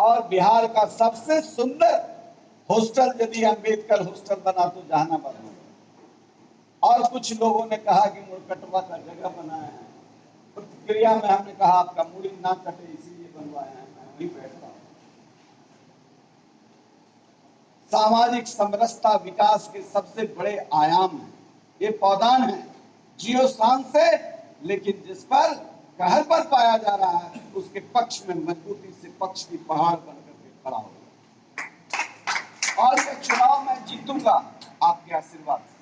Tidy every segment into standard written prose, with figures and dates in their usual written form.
और बिहार का सबसे सुंदर हॉस्टल यदि अंबेडकर हॉस्टल बना तो जहानाबाद में। और कुछ लोगों ने कहा कि मुरकटवा का जगह बनाया है। प्रतिक्रिया में हमने कहा आपका मूड़ी ना कटे इसीलिए बनवाया है, मैं वहीं बैठता हूं। सामाजिक समरसता विकास के सबसे बड़े आयाम है। ये पौधान है जियो शान से, लेकिन जिस पर कहर पर पाया जा रहा है उसके पक्ष में मजबूती से पक्ष की पहाड़ बनकर के खड़ा हो। और ये चुनाव में जीतूंगा आपके आशीर्वाद से,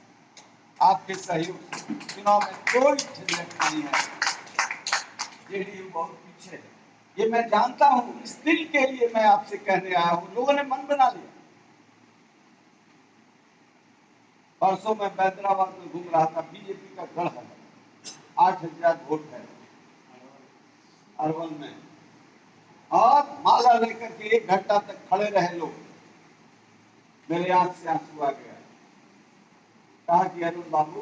आपके सहयोग से। चुनाव में कोई झंझट नहीं है, जेडीयू बहुत पीछे है, ये मैं जानता हूं। इस दिल के लिए मैं आपसे कहने आया हूं। लोगों ने मन बना लिया। परसों मैं हैदराबाद में घूम रहा था, बीजेपी का गढ़ है, 8,000 वोट है अरवल में, और माला लेकर के 1 घंटा तक खड़े रहे लोग। मेरे आंख से आंसू आ गया। कहा कि अरुण बाबू,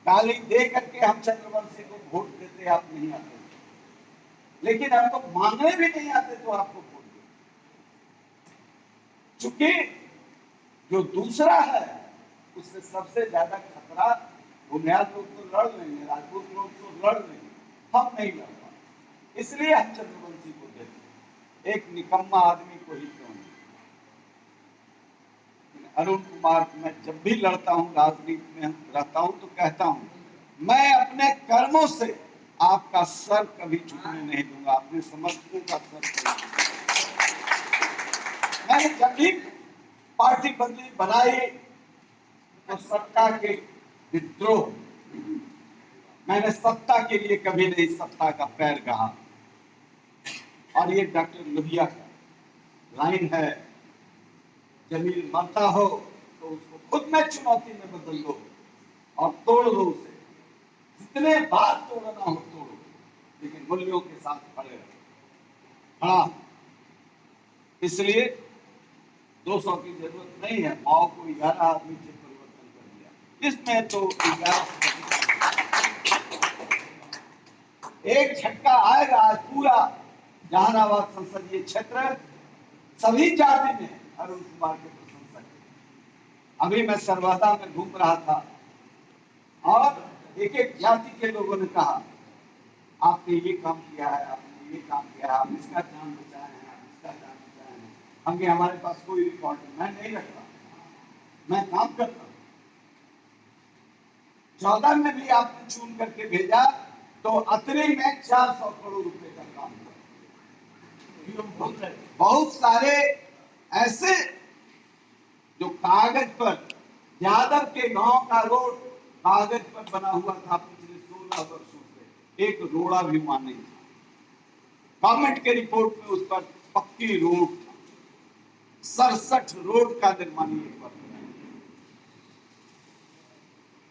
गाली दे करके हम चंद्रवंशी को वोट देते, आप नहीं आते, लेकिन हम तो मांगने भी नहीं आते तो आपको वोट देते। चूंकि जो दूसरा है उससे सबसे ज्यादा खतरा बुनियाद लोग तो लड़ लेंगे, राजपूत लोग तो लड़ लेंगे, हम नहीं लड़ पाते, इसलिए हम चंद्रवंशी को देते, एक निकम्मा आदमी को ही क्यों नहीं। अरुण कुमार, मैं जब भी लड़ता हूं, राजनीति में रहता हूं, तो कहता हूं मैं अपने कर्मों से आपका सर कभी झुकने नहीं दूंगा, अपने समर्थकों का सर। मैंने जब भी पार्टी बदली बनाई तो सत्ता के विद्रोह, मैंने सत्ता के लिए कभी नहीं सत्ता का पैर कहा। और ये डॉक्टर लोहिया का लाइन है, जमीन मरता हो तो उसको खुद में चुनौती में बदल लो और तोड़ लो उसे, जितने बार तोड़ना हो तोड़ो, लेकिन मूल्यों के साथ खड़े रहो। हाँ, इसलिए 200 की जरूरत नहीं है। माओ को 11 आदमी से परिवर्तन कर दिया, इसमें तो 11 एक झटका आएगा। आज पूरा जहानाबाद संसदीय क्षेत्र सभी जाति में अरुण कुमार के प्रशंसक है। अभी मैं सरवादा में घूम रहा था और एक एक जाति के लोगों ने कहा आपने ये काम किया है, आपने ये काम किया है, आप इसका जान बचाए हैं, आप इसका जान बचाए हैं। हमने, हमारे पास कोई रिकॉर्ड मैं नहीं रखता, मैं काम करता हूं। 14 में भी आपने चुन करके भेजा तो अतरी में 400 करोड़ रुपए का काम किया। बहुत सारे ऐसे जो कागज पर, यादव के गांव का रोड कागज पर बना हुआ था पिछले 16 वर्षों से, एक रोड़ा भी वहां नहीं था। गवर्नमेंट के रिपोर्ट में उस पर पक्की रोड था। 67 रोड का निर्माण एक बार।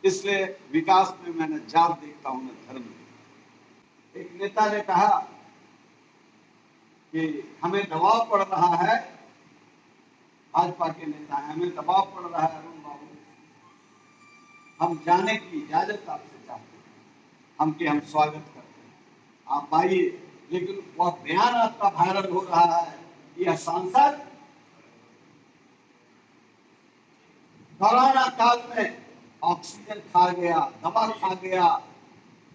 इसलिए विकास में मैंने जात देखता हूं, न धर्म। एक नेता ने कहा कि हमें दबाव पड़ रहा है, भाजपा के नेता है, हमें दबाव पड़ रहा है अरुण बाबू, हम जाने की इजाजत आपसे चाहते हैं, हम स्वागत करते हैं, आप आइए। लेकिन वह बयान आपका वायरल हो रहा है, यह सांसद कोरोना काल में ऑक्सीजन खा गया, दवा खा गया,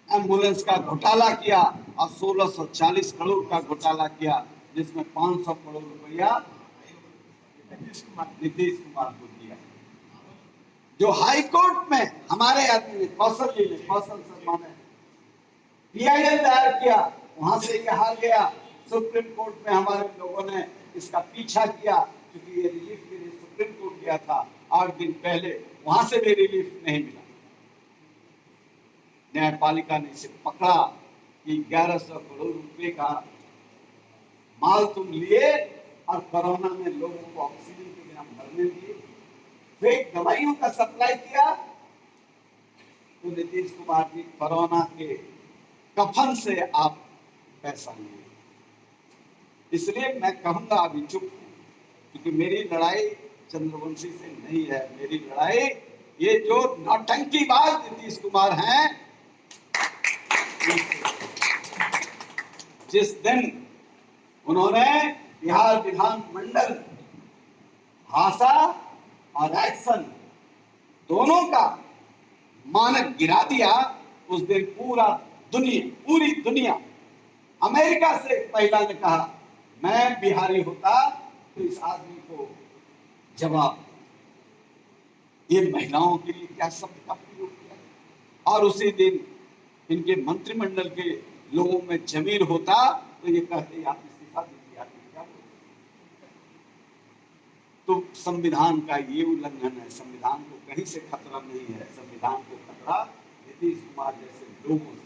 एम्बुलेंस का घोटाला किया और 1640 करोड़ का घोटाला किया, जिसमें 500 करोड़ रुपया नीतीश कुमार को दिया। जो हाई कोर्ट में हमारे आदमी ने, कौशल शर्मा ने PIL दायर किया, वहां से यह हार गया। सुप्रीम कोर्ट में हमारे लोगों ने इसका पीछा किया, क्योंकि ये रिलीफ के लिए सुप्रीम कोर्ट गया था 8 दिन पहले, वहां से भी रिलीफ नहीं मिला। न्यायपालिका ने इसे पकड़ा कि 1100 करोड़ रुपए का माल तुम लिए और कोरोना में लोगों को ऑक्सीजन के बिना मरने दिए, फेक दवाइयों का सप्लाई किया। तो नीतीश कुमार जी, कोरोना के कफन से आप पैसा लिए। इसलिए मैं कहूंगा अभी चुप, क्योंकि मेरी लड़ाई चंद्रवंशी से नहीं है। मेरी लड़ाई ये जो नौटंकीबाज नीतीश कुमार हैं, जिस दिन उन्होंने बिहार विधान मंडल भाषा और एक्शन दोनों का मानक गिरा दिया। उस दिन पूरी दुनिया अमेरिका से पहला ने कहा मैं बिहारी होता तो इस आदमी को जवाब। ये महिलाओं के लिए क्या शब्द का प्रयोग किया। और उसी दिन इनके मंत्रिमंडल के लोगों में जमीर होता तो ये कहते आप इस्तीफा दीजिए, आप क्या बोलते। तो संविधान का ये उल्लंघन है। संविधान को कहीं से खतरा नहीं है। संविधान को खतरा नीतीश कुमार जैसे लोगों से,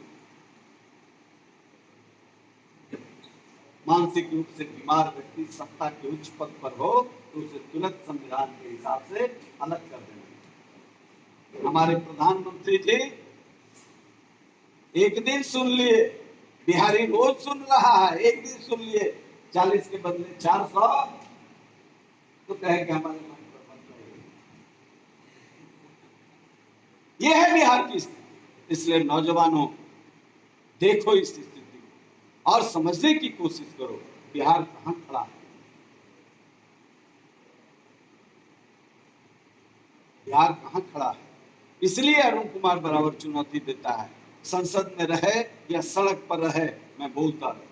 मानसिक रूप से बीमार व्यक्ति सत्ता के उच्च पद पर हो तो उसे तुरंत संविधान के हिसाब से अलग कर देना। हमारे प्रधानमंत्री जी एक दिन सुन लिए, बिहारी रोज सुन रहा है, एक दिन सुन लिए 40 के बदले 400 तो कहे कि हमारे मन पर मत रहिए। यह है बिहार की स्थिति। इसलिए नौजवानों देखो इस स्थिति और समझने की कोशिश करो बिहार कहां खड़ा है। बिहार कहां खड़ा है। इसलिए अरुण कुमार बराबर चुनौती देता है, संसद में रहे या सड़क पर रहे मैं बोलता रहूं।